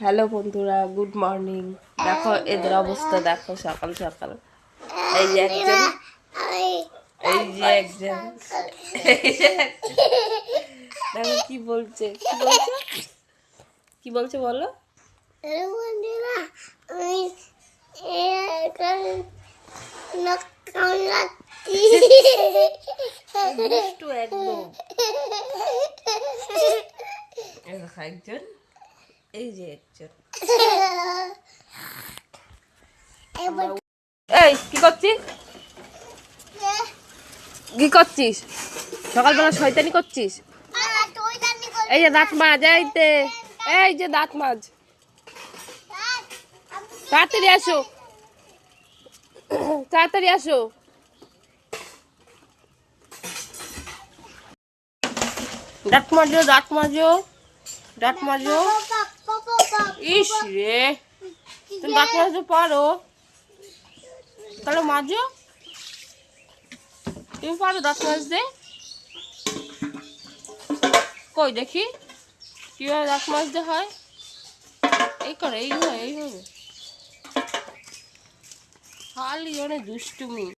Hello বন্ধুরা, good morning. দেখো এদের অবস্থা, দেখো সকাল সকাল। এই যে একজন, এই যে একজন, দেখো কি বলছে, কি বলছে বলো। দুষ্টু একদম। একজন, এই যে একজন। এই কি করছিস, কি করছিস সকালবেলা, শয়তানি করছিস? এই যে দাঁত মাছ, এই যে দাঁত মাছ, তাড়াতাড়ি আসো, তাড়াতাড়ি আসো। দাঁত মাজো, দাঁত মাজো, দাঁত মাজো। ইস রে, তুমি দাঁত মাজতে পারো? তাহলে মাজো, তুমি পারো দাঁত মাজতে? কই দেখি কিভাবে দাঁত মাজতে হয়। এই করে, এইভাবে, খালি অনেক দুষ্টুমি।